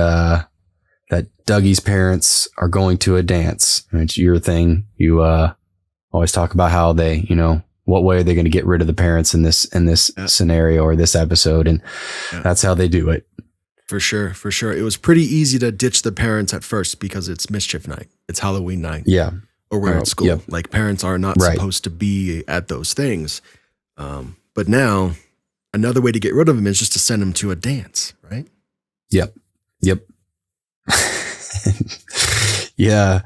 that Dougie's parents are going to a dance. And it's your thing. You always talk about how they, what way are they going to get rid of the parents in this scenario or this episode, and that's how they do it.
For sure. It was pretty easy to ditch the parents at first because it's mischief night. It's Halloween night.
Yeah.
Or we're at school.
Yep.
Like, parents are not supposed to be at those things. But now another way to get rid of them is just to send them to a dance, right?
Yep. Yeah.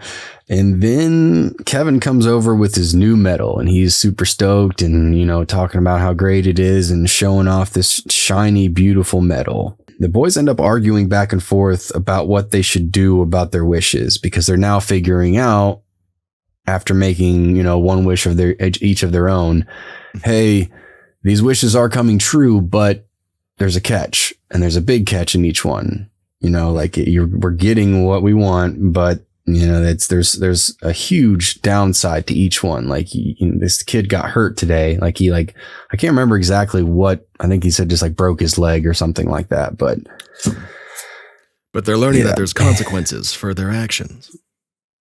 And then Kevin comes over with his new medal, and he's super stoked and, talking about how great it is and showing off this shiny, beautiful medal. The boys end up arguing back and forth about what they should do about their wishes, because they're now figuring out, after making, one wish of each of their own, hey, these wishes are coming true, but there's a catch, and there's a big catch in each one. We're getting what we want, but there's a huge downside to each one. This kid got hurt today. I can't remember exactly what, I think he said just broke his leg or something like that, but
they're learning that there's consequences for their actions.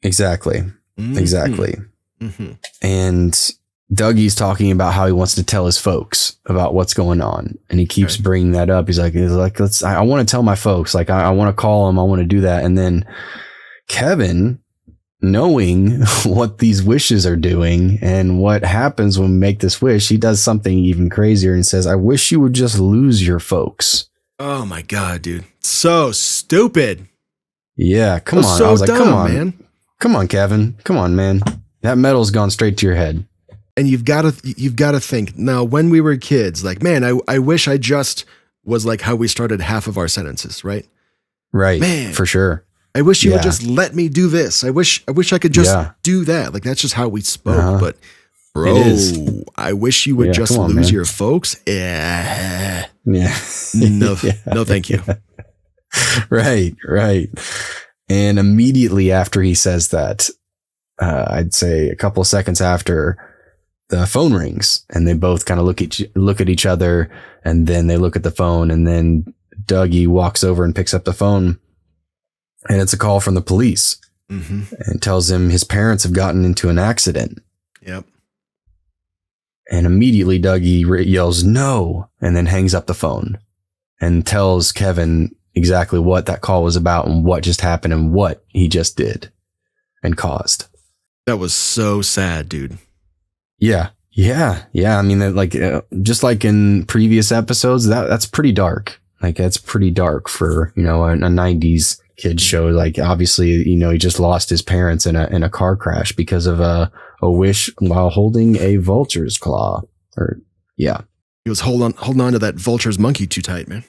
Exactly.
Mm-hmm.
Exactly.
Mm-hmm.
And Dougie's talking about how he wants to tell his folks about what's going on. And he keeps bringing that up. He's like, I want to tell my folks, I want to call them. I want to do that. And then Kevin, knowing what these wishes are doing and what happens when we make this wish, he does something even crazier and says, I wish you would just lose your folks.
Oh my God, dude. So stupid.
Yeah. Come on.
So
I was like,
dumb,
come on,
man.
Come on, Kevin. Come on, man. That medal's gone straight to your head.
And you've got to think now, when we were kids, I wish I just was like how we started half of our sentences, right?
Right.
Man,
for sure.
I wish you would just let me do this. I wish I could just do that. That's just how we spoke. But bro, I wish you would just lose your folks. Yeah. No, thank you.
Right. And immediately after he says that, I'd say a couple of seconds after, the phone rings, and they both kind of look at each other, and then they look at the phone, and then Dougie walks over and picks up the phone, and it's a call from the police, and tells him his parents have gotten into an accident.
Yep.
And immediately Dougie yells no, and then hangs up the phone and tells Kevin exactly what that call was about and what just happened and what he just did and caused.
That was so sad, dude.
Yeah. I mean, just like in previous episodes, that's pretty dark. Like, that's pretty dark for, a 90s kid show. Like, obviously, he just lost his parents in a car crash because of a wish while holding a vulture's claw. Yeah.
He was holding on to that vulture's monkey too tight, man.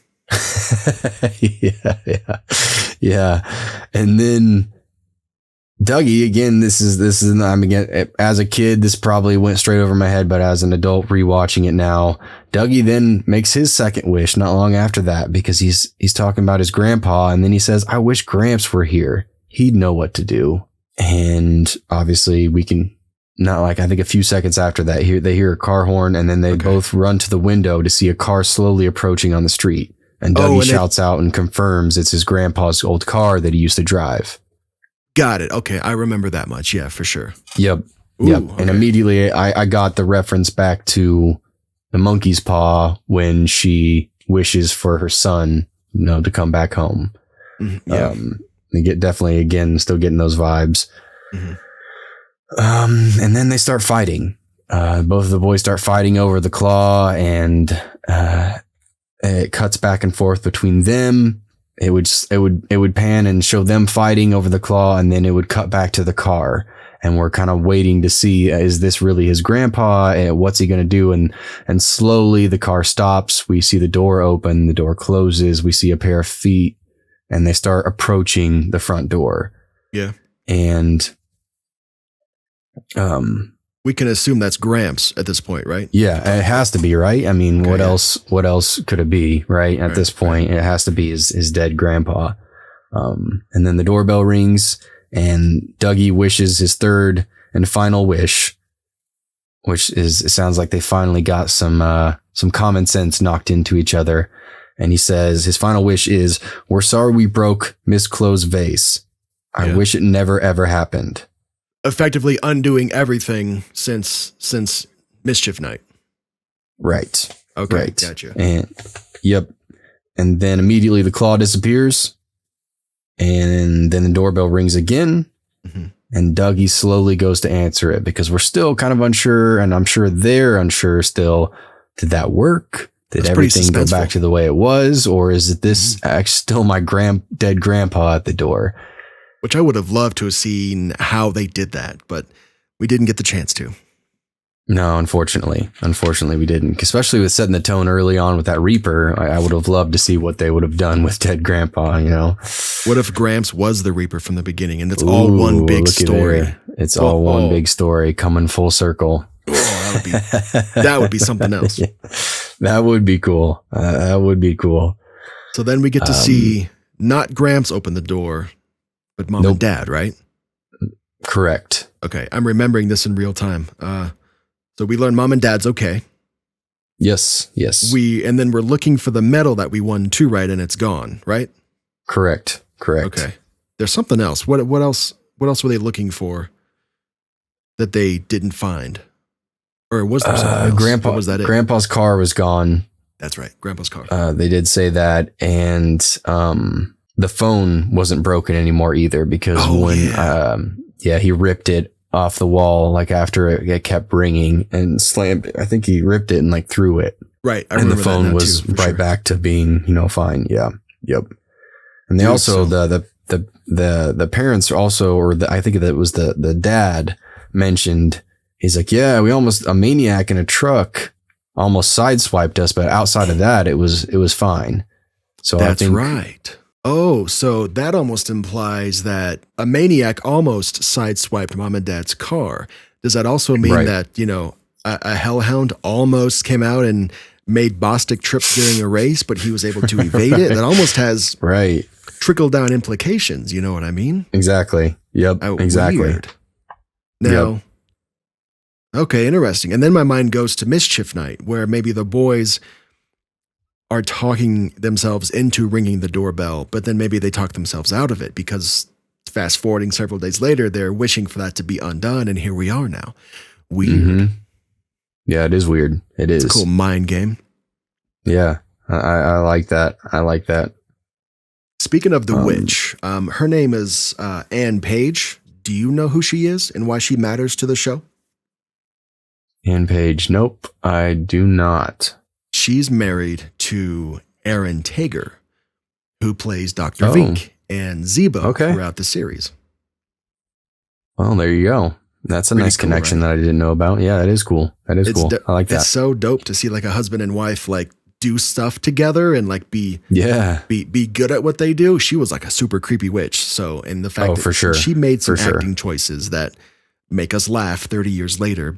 Yeah. And then Dougie, again, this is again, as a kid, this probably went straight over my head, but as an adult rewatching it now, Dougie then makes his second wish not long after that, because he's talking about his grandpa, and then he says, I wish Gramps were here. He'd know what to do. And obviously we can not, like, I think a few seconds after that, they hear a car horn, and then they both run to the window to see a car slowly approaching on the street. And Dougie shouts out and confirms it's his grandpa's old car that he used to drive.
Got it. Okay. I remember that much. Yeah, for sure.
Yep.
Ooh,
yep.
Okay.
And immediately I got the reference back to the monkey's paw when she wishes for her son, to come back home.
Mm-hmm. Yeah.
They definitely, again, still getting those vibes.
Mm-hmm.
And then they start fighting. Both of the boys start fighting over the claw, and it cuts back and forth between them. It would pan and show them fighting over the claw, and then it would cut back to the car, and we're kind of waiting to see, is this really his grandpa? What's he going to do? And slowly the car stops. We see the door open, the door closes. We see a pair of feet, and they start approaching the front door.
Yeah.
And,
we can assume that's Gramps at this point, right?
yeah, it has to be, right? I mean,
Okay,
what else could it be, right? At this point, it has to be his dead grandpa. And then the doorbell rings, and Dougie wishes his third and final wish, which is, it sounds like they finally got some common sense knocked into each other. And he says his final wish is, we're sorry we broke Miss Chloe's vase. I wish it never, ever happened.
Effectively undoing everything since Mischief Night.
Right.
Okay.
Right.
Gotcha.
And yep. And then immediately the claw disappears, and then the doorbell rings again.
Mm-hmm.
And Dougie slowly goes to answer it, because we're still kind of unsure, and I'm sure they're unsure still. Did that work? Did everything go back to the way it was? Or is it this still my dead grandpa at the door?
Which I would have loved to have seen how they did that, but we didn't get the chance to.
No, unfortunately we didn't. Especially with setting the tone early on with that Reaper, I would have loved to see what they would have done with dead grandpa,
What if Gramps was the Reaper from the beginning, and it's all one big story?
It's all one big story coming full circle.
Oh, that would be something else.
That would be cool. That would be cool.
So then we get to see not Gramps open the door, but Mom and Dad, right?
Correct.
Okay, I'm remembering this in real time. So we learn Mom and Dad's okay.
Yes.
And then we're looking for the medal that we won too, right? And it's gone, right?
Correct.
Okay. There's something else. What else were they looking for that they didn't find? Or was there something else? What was that?
Grandpa's car was gone.
That's right. Grandpa's car.
They did say that. And the phone wasn't broken anymore either, because he ripped it off the wall, like after it kept ringing, and slammed. I think he ripped it and like threw it.
Right.
And the phone was right back to being, fine. Yeah. Yep. And they the parents also, I think that was the dad mentioned, he's like, yeah, a maniac in a truck almost sideswiped us, but outside of that, it was fine. So
that's
I think,
right. Oh, so that almost implies that a maniac almost sideswiped Mom and Dad's car. Does that also mean that, a hellhound almost came out and made Bostic trip during a race, but he was able to evade it? That almost has trickle down implications. You know what I mean?
Exactly. Yep. Exactly.
Weird. Now, okay, interesting. And then my mind goes to Mischief Night, where maybe the boys are talking themselves into ringing the doorbell, but then maybe they talk themselves out of it, because fast forwarding several days later, they're wishing for that to be undone, and here we are now. Weird.
Mm-hmm. Yeah, it is weird. It's
a cool mind game.
Yeah, I like that.
Speaking of the witch, her name is Anne Page. Do you know who she is and why she matters to the show?
Ann Page. Nope, I do not.
She's married to Aaron Tager, who plays Dr.
Oh.
Vink and Zebo
Okay.
throughout the series.
Well, there you go. That's a
Pretty
nice
cool,
connection
right?
that I didn't know about. Yeah, that is cool. That is cool. I like that.
It's so dope to see like a husband and wife like do stuff together and like be good at what they do. She was like a super creepy witch. So, and the fact that
for sure.
she made some
For sure.
acting choices that make us laugh 30 years later,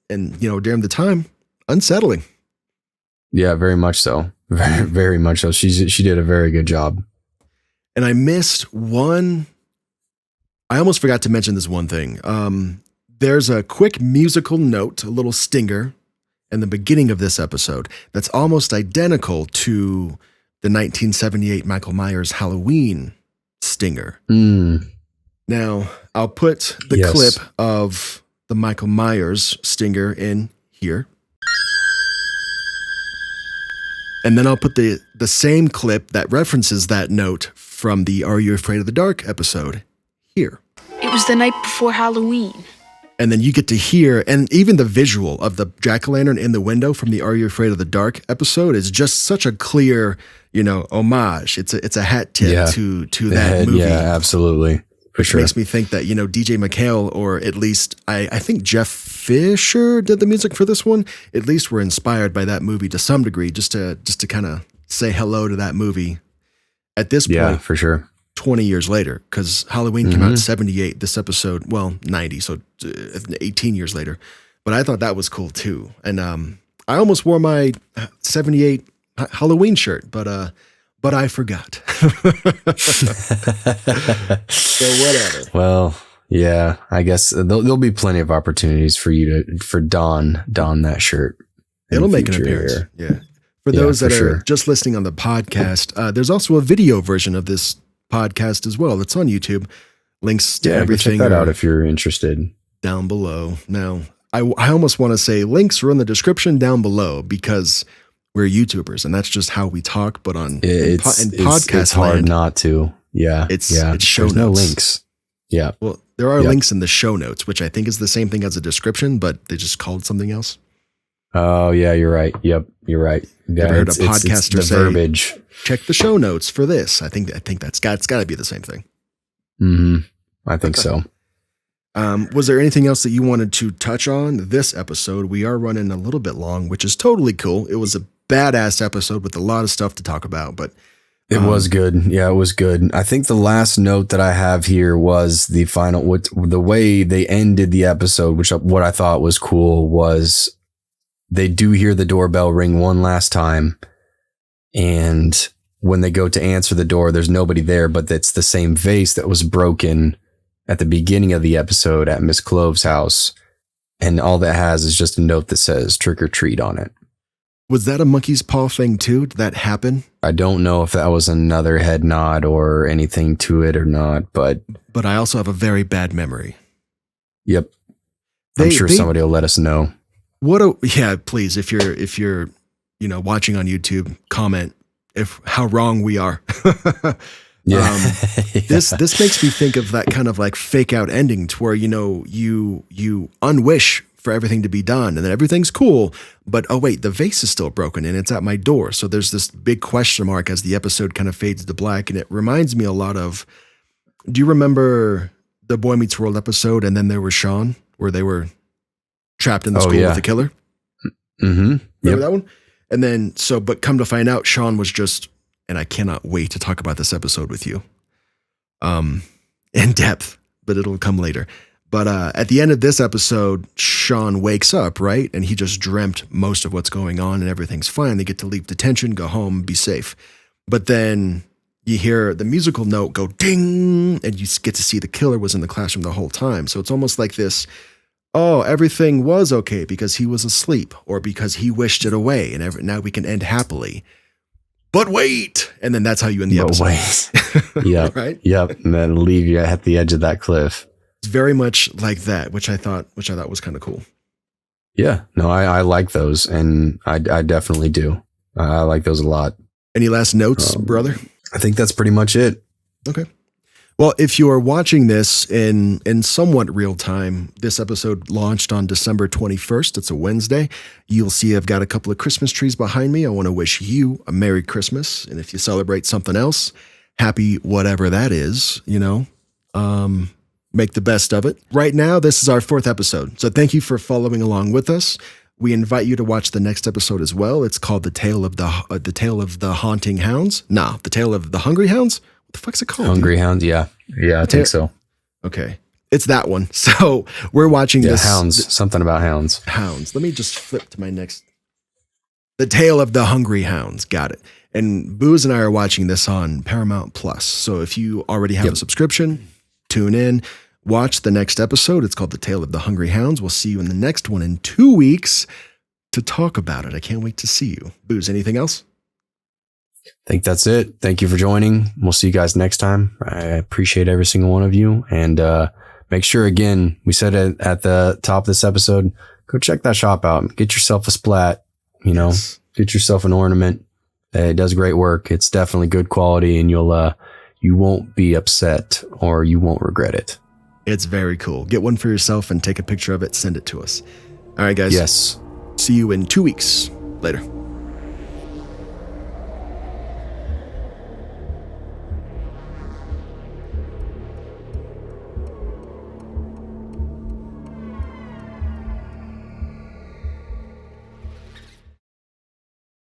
and during the time, unsettling.
Yeah, very much so. Very, very much so. She did a very good job.
And I missed one. I almost forgot to mention this one thing. There's a quick musical note, a little stinger in the beginning of this episode that's almost identical to the 1978 Michael Myers Halloween stinger. Now, I'll put the clip of the Michael Myers stinger in here. And then I'll put the same clip that references that note from the Are You Afraid of the Dark episode here.
It was the night before Halloween.
And then you get to hear, and even the visual of the jack-o'-lantern in the window from the Are You Afraid of the Dark episode is just such a clear, homage. It's a hat tip to that movie.
Yeah, absolutely. For
Which
sure.
makes me think that, DJ McHale, or at least I think Jeff Fisher did the music for this one, at least were inspired by that movie to some degree, just to kind of say hello to that movie at this point.
Yeah, for sure.
20 years later, because Halloween came out in 78, this episode, 90, so 18 years later. But I thought that was cool too. And I almost wore my 78 Halloween shirt, but I forgot. So whatever.
Well, yeah, I guess there'll be plenty of opportunities for you for Don that shirt.
It'll make an appearance.
Here.
Yeah. For those that
for
are
sure.
just listening on the podcast, there's also a video version of this podcast as well. It's on YouTube. Links to everything
check that out
are
if you're interested.
down below. Now, I almost want to say links are in the description down below because we're YouTubers and that's just how we talk. But in podcast
it's hard
land,
not to. Yeah,
it's show
There's no
notes.
links. Yeah.
Well, there are links in the show notes, which I think is the same thing as a description, but they just called something else.
Oh yeah, you're right. Yep, you're right. Yeah,
Ever heard a
it's
podcaster
the
say,
verbiage.
check the show notes for this? I think it's got to be the same thing.
I think so.
Was there anything else that you wanted to touch on this episode? We are running a little bit long, which is totally cool. It was a badass episode with a lot of stuff to talk about, but
It was good. Yeah, it was good. I think the last note that I have here was the final, the way they ended the episode, which what I thought was cool was they do hear the doorbell ring one last time. And when they go to answer the door, there's nobody there, but it's the same vase that was broken at the beginning of the episode at Miss Clove's house. And all that has is just a note that says trick or treat on it.
was that a monkey's paw thing too? Did that happen?
I don't know if that was another head nod or anything to it or not, but
I also have a very bad memory.
yep. I'm sure somebody will let us know.
Please, if you're watching on YouTube, comment how wrong we are.
Yeah.
This makes me think of that kind of like fake out ending to where, you unwish for everything to be done and then everything's cool, but oh wait, the vase is still broken and it's at my door. So there's this big question mark as the episode kind of fades to black. And it reminds me a lot of, do you remember the Boy Meets World episode? And then there was Sean where they were trapped in the school with the killer.
Mm-hmm.
Remember that one? And then, but come to find out, Sean was just, and I cannot wait to talk about this episode with you in depth, but it'll come later. But at the end of this episode, Sean wakes up, right? And he just dreamt most of what's going on and everything's fine. They get to leave detention, go home, be safe. But then you hear the musical note go ding, and you get to see the killer was in the classroom the whole time. So it's almost like this, oh, everything was okay because he was asleep or because he wished it away and now we can end happily. But wait! And then that's how you end the episode.
Yep.
Right?
Yep. And then leave you at the edge of that cliff.
It's very much like that, which I thought was kind of cool.
Yeah. No, I like those. And I definitely do. I like those a lot.
Any last notes, brother?
I think that's pretty much it.
Okay. Well, if you are watching this in somewhat real time, this episode launched on December 21st. It's a Wednesday. You'll see I've got a couple of Christmas trees behind me. I want to wish you a Merry Christmas. And if you celebrate something else, happy whatever that is, make the best of it. Right now, this is our 4th episode. So thank you for following along with us. We invite you to watch the next episode as well. It's called The Tale of the Haunting Hounds. Nah, The Tale of the Hungry Hounds. What the fuck's it called?
Hungry Hounds, yeah. Yeah, I think so.
Okay. It's that one. So we're watching this.
Hounds. Something about hounds.
Hounds. Let me just flip to my next. The Tale of the Hungry Hounds. Got it. And Booze and I are watching this on Paramount Plus. So if you already have a subscription, tune in, watch the next episode. It's called The Tale of the Hungry Hounds. We'll see you in the next one in 2 weeks to talk about it. I can't wait to see you. Booze, anything else?
I think that's it. Thank you for joining. We'll see you guys next time. I appreciate every single one of you. And make sure, again, we said it at the top of this episode, go check that shop out. Get yourself a splat, get yourself an ornament. It does great work. It's definitely good quality, and you won't be upset or you won't regret it.
It's very cool. Get one for yourself and take a picture of it. Send it to us. All right, guys.
Yes.
See you in 2 weeks. Later.